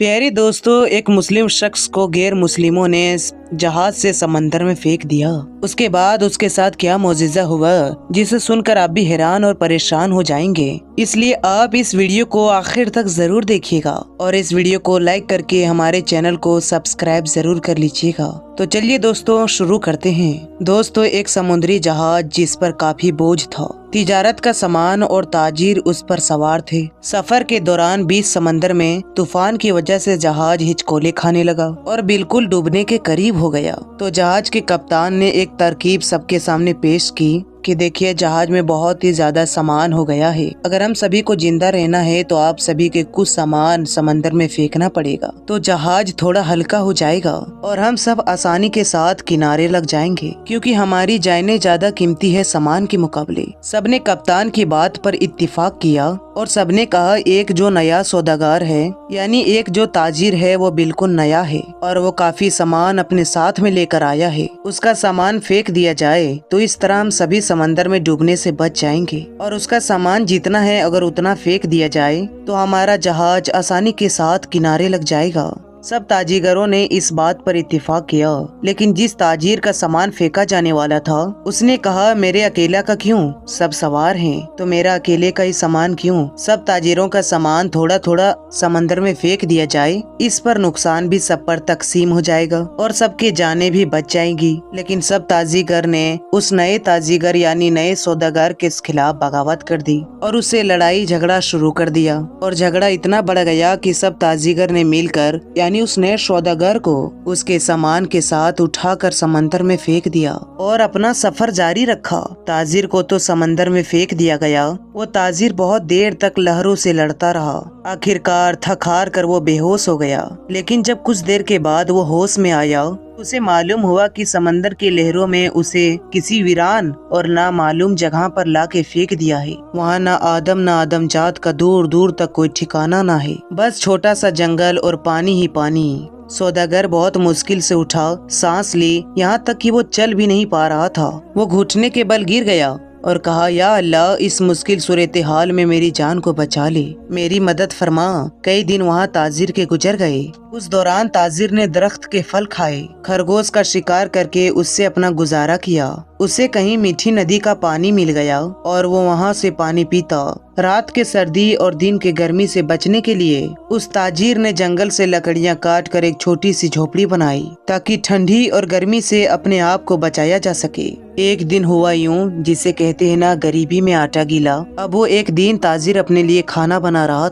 प्यारे दोस्तों, एक मुस्लिम शख्स को गैर मुस्लिमों ने जहाज से समंदर में फेंक दिया। उसके बाद उसके साथ क्या मौजिज़ा हुआ, जिसे सुनकर आप भी हैरान और परेशान हो जाएंगे। इसलिए आप इस वीडियो को आखिर तक जरूर देखिएगा और इस वीडियो को लाइक करके हमारे चैनल को सब्सक्राइब जरूर कर लीजिएगा। तो चलिए दोस्तों, शुरू करते हैं। दोस्तों, एक समुद्री जहाज जिस पर काफी बोझ था, तिजारत का सामान और ताजिर उस पर सवार थे। सफर के दौरान बीच समंदर में तूफान की वजह से जहाज हिचकोले खाने लगा और बिल्कुल डूबने के करीब हो गया। तो जहाज के कप्तान ने एक तरकीब सबके सामने पेश की कि देखिए, जहाज में बहुत ही ज्यादा सामान हो गया है। अगर हम सभी को जिंदा रहना है तो आप सभी के कुछ सामान समंदर में फेंकना पड़ेगा, तो जहाज थोड़ा हल्का हो जाएगा और हम सब आसानी के साथ किनारे लग जाएंगे, क्योंकि हमारी जानें ज्यादा कीमती है सामान के मुकाबले। सबने कप्तान की बात पर इत्तेफाक किया और सबने कहा एक जो नया सौदागर है, यानी एक जो ताजिर है, वो बिल्कुल नया है और वो काफी सामान अपने साथ में लेकर आया है। उसका सामान फेंक दिया जाए तो इस तरह हम सभी समंदर में डूबने से बच जाएंगे, और उसका सामान जितना है अगर उतना फेंक दिया जाए तो हमारा जहाज आसानी के साथ किनारे लग जाएगा। सब ताजीगरों ने इस बात पर इत्तेफाक किया, लेकिन जिस ताजीर का सामान फेंका जाने वाला था उसने कहा मेरे अकेला का क्यों, सब सवार हैं तो मेरा अकेले का ही सामान क्यों। सब ताजीरों का सामान थोड़ा थोड़ा समंदर में फेंक दिया जाए, इस पर नुकसान भी सब पर तकसीम हो जाएगा और सबके जाने भी बच जाएंगी। लेकिन सब ताजीगर ने उस नए ताजीगर यानी नए सौदागर के खिलाफ बगावत कर दी और उससे लड़ाई झगड़ा शुरू कर दिया, और झगड़ा इतना बढ़ गया कि सब ताजीगर ने मिलकर उस नए सौदागर को उसके सामान के साथ उठाकर समंदर में फेंक दिया और अपना सफर जारी रखा। ताजिर को तो समंदर में फेंक दिया गया। वो ताजिर बहुत देर तक लहरों से लड़ता रहा। आखिरकार थक हार कर वो बेहोश हो गया। लेकिन जब कुछ देर के बाद वो होश में आया, उसे मालूम हुआ कि समंदर की लहरों में उसे किसी वीरान और ना मालूम जगह पर लाके फेंक दिया है। वहाँ ना आदम जात का दूर दूर तक कोई ठिकाना ना है, बस छोटा सा जंगल और पानी ही पानी। सौदागर बहुत मुश्किल से उठा, सांस ली, यहाँ तक कि वो चल भी नहीं पा रहा था। वो घुटने के बल गिर गया और कहा, या अल्लाह, इस मुश्किल सूरत हाल में मेरी जान को बचा ले, मेरी मदद फरमा। कई दिन वहाँ ताजिर के गुजर गए। उस दौरान ताजिर ने दरख्त के फल खाए, खरगोश का शिकार करके उससे अपना गुजारा किया। उसे कहीं मीठी नदी का पानी मिल गया और वो वहाँ से पानी पीता। रात के सर्दी और दिन के गर्मी से बचने के लिए उस ताजिर ने जंगल से लकड़ियाँ काट कर एक छोटी सी झोपड़ी बनाई, ताकि ठंडी और गर्मी से अपने आप को बचाया जा सके। एक दिन हुआ यूं, जिसे कहते हैं ना, गरीबी में आटा गीला। अब वो एक दिन ताजिर अपने लिए खाना बना रहा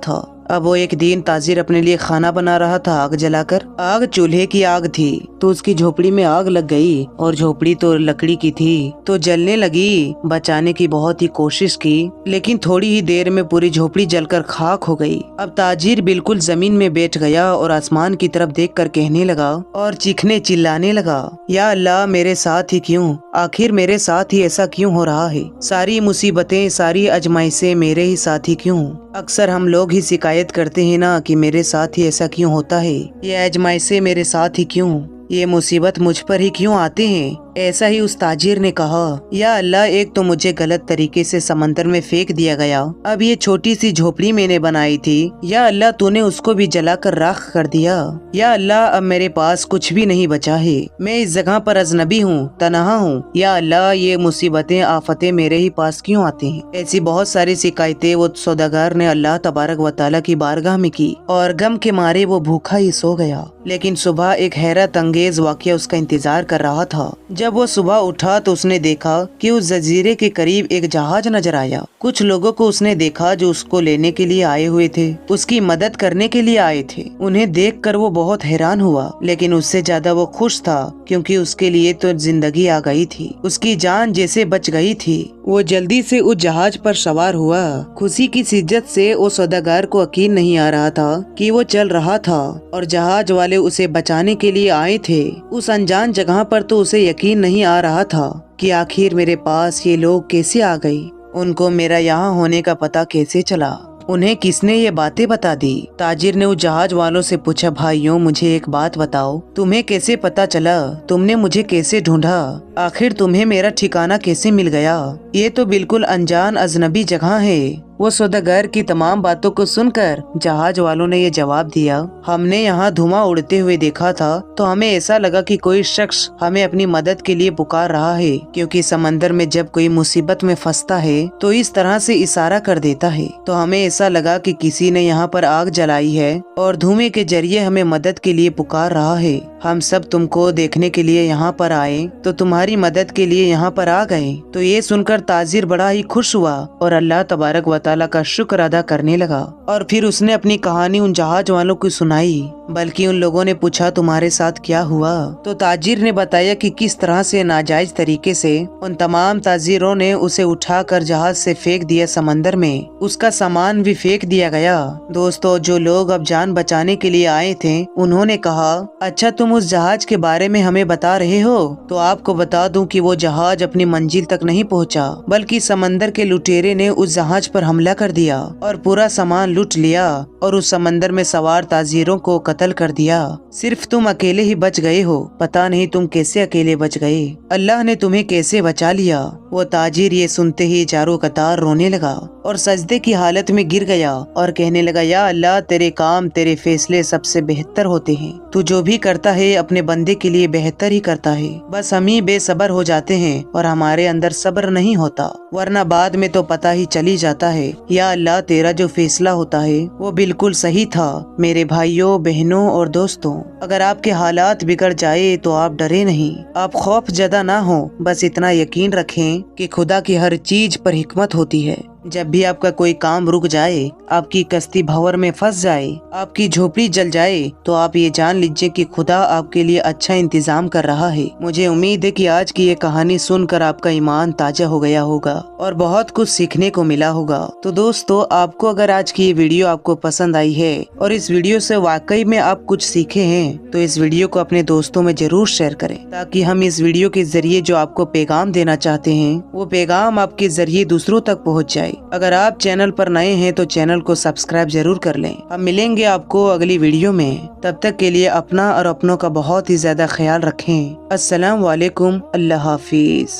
था। आग जलाकर। आग चूल्हे की आग थी, तो उसकी झोपड़ी में आग लग गई और झोपड़ी तो लकड़ी की थी, तो जलने लगी। बचाने की बहुत ही कोशिश की, लेकिन थोड़ी ही देर में पूरी झोपड़ी जलकर खाक हो गई। अब ताजिर बिल्कुल जमीन में बैठ गया और आसमान की तरफ देखकर कहने लगा और चीखने चिल्लाने लगा, या अल्लाह, मेरे साथ ही क्यों, आखिर मेरे साथ ही ऐसा क्यों हो रहा है। सारी मुसीबतें, सारी अजमाइशें मेरे ही साथ ही क्यों। अक्सर हम लोग ही शिकायत करते हैं ना कि मेरे साथ ही ऐसा क्यों होता है, ये आजमाइशें मेरे साथ ही क्यों, ये मुसीबत मुझ पर ही क्यों आते हैं। ऐसा ही उस ताजिर ने कहा, या अल्लाह, एक तो मुझे गलत तरीके से समंदर में फेंक दिया गया। अब ये छोटी सी झोपड़ी मैंने बनाई थी, या अल्लाह, तूने उसको भी जलाकर राख कर दिया। या अल्लाह, अब मेरे पास कुछ भी नहीं बचा है। मैं इस जगह पर अजनबी हूँ, तनहा हूँ। या अल्लाह, ये मुसीबतें आफतें मेरे ही पास क्यों आती हैं। ऐसी बहुत सारी शिकायतें वो सौदागर ने अल्लाह तबारक व तआला की बारगाह में की और गम के मारे वो भूखा ही सो गया। लेकिन सुबह एक हैरत अंगेज वाकया उसका इंतजार कर रहा था। जब वो सुबह उठा तो उसने देखा कि उस जजीरे के करीब एक जहाज नजर आया। कुछ लोगों को उसने देखा जो उसको लेने के लिए आए हुए थे, उसकी मदद करने के लिए आए थे। उन्हें देखकर वो बहुत हैरान हुआ, लेकिन उससे ज्यादा वो खुश था, क्योंकि उसके लिए तो जिंदगी आ गई थी, उसकी जान जैसे बच गई थी। वो जल्दी से उस जहाज पर सवार हुआ। खुशी की शिद्दत से वो सौदागर को यकीन नहीं आ रहा था कि वो चल रहा था और जहाज वाले उसे बचाने के लिए आए थे। उस अनजान जगह पर तो उसे यकीन नहीं आ रहा था कि आखिर मेरे पास ये लोग कैसे आ गए, उनको मेरा यहाँ होने का पता कैसे चला, उन्हें किसने ये बातें बता दी। ताजिर ने उस जहाज वालों से पूछा, भाइयों, मुझे एक बात बताओ, तुम्हें कैसे पता चला, तुमने मुझे कैसे ढूंढा, आखिर तुम्हें मेरा ठिकाना कैसे मिल गया। ये तो बिल्कुल अनजान अजनबी जगह है, वो सौदागर की तमाम बातों को सुनकर जहाज वालों ने ये जवाब दिया, हमने यहाँ धुआं उड़ते हुए देखा था तो हमें ऐसा लगा कि कोई शख्स हमें अपनी मदद के लिए पुकार रहा है, क्योंकि समंदर में जब कोई मुसीबत में फंसता है तो इस तरह से इशारा कर देता है। तो हमें ऐसा लगा कि किसी ने यहाँ पर आग जलाई है और धुएं के जरिए हमें मदद के लिए पुकार रहा है। हम सब तुमको देखने के लिए यहाँ पर आए तो तुम्हारी मदद के लिए यहाँ पर आ गए। तो ये सुनकर ताजिर बड़ा ही खुश हुआ और अल्लाह तबारक व तआला का शुक्र अदा करने लगा और फिर उसने अपनी कहानी उन जहाज वालों को सुनाई। बल्कि उन लोगों ने पूछा तुम्हारे साथ क्या हुआ? तो ताजिर ने बताया कि किस तरह से नाजायज तरीके से उन तमाम ताजिरों ने उसे उठाकर जहाज से फेंक दिया समंदर में, उसका सामान भी फेंक दिया गया। दोस्तों, जो लोग अब जान बचाने के लिए आए थे उन्होंने कहा, अच्छा तुम उस जहाज के बारे में हमें बता रहे हो, तो आपको बता दूं कि वो जहाज अपनी मंजिल तक नहीं पहुंचा, बल्कि समंदर के लुटेरे ने उस जहाज पर हमला कर दिया और पूरा सामान लूट लिया और उस समंदर में सवार ताजिरों को कत्ल कर दिया। सिर्फ तुम अकेले ही बच गए हो, पता नहीं तुम कैसे अकेले बच गए, अल्लाह ने तुम्हें कैसे बचा लिया। वो ताजिर ये सुनते ही चारों कतार रोने लगा और सजदे की हालत में गिर गया और कहने लगा, या अल्लाह, तेरे काम तेरे फैसले सबसे बेहतर होते हैं, तू जो भी करता है अपने बंदे के लिए बेहतर ही करता है। बस हम ही बेसब्र हो जाते हैं और हमारे अंदर सब्र नहीं होता, वरना बाद में तो पता ही चली जाता है। या अल्लाह, तेरा जो फैसला होता है वो बिल्कुल सही था। मेरे भाइयों, बहनों और दोस्तों, अगर आपके हालात बिगड़ जाए तो आप डरे नहीं, आप खौफ ज़दा ना हो, बस इतना यकीन रखें कि खुदा की हर चीज पर हिकमत होती है। जब भी आपका कोई काम रुक जाए, आपकी कश्ती भंवर में फंस जाए, आपकी झोपड़ी जल जाए, तो आप ये जान लीजिए कि खुदा आपके लिए अच्छा इंतजाम कर रहा है। मुझे उम्मीद है कि आज की ये कहानी सुनकर आपका ईमान ताजा हो गया होगा और बहुत कुछ सीखने को मिला होगा। तो दोस्तों, आपको अगर आज की ये वीडियो आपको पसंद आई है और इस वीडियो से वाकई में आप कुछ सीखे हैं, तो इस वीडियो को अपने दोस्तों में जरूर शेयर करें, ताकि हम इस वीडियो के जरिए जो आपको पैगाम देना चाहते हैं वो पैगाम आपके जरिए दूसरों तक पहुँच जाए। अगर आप चैनल पर नए हैं तो चैनल को सब्सक्राइब जरूर कर लें। हम मिलेंगे आपको अगली वीडियो में, तब तक के लिए अपना और अपनों का बहुत ही ज्यादा ख्याल रखें। अस्सलाम वालेकुम, अल्लाह हाफिज।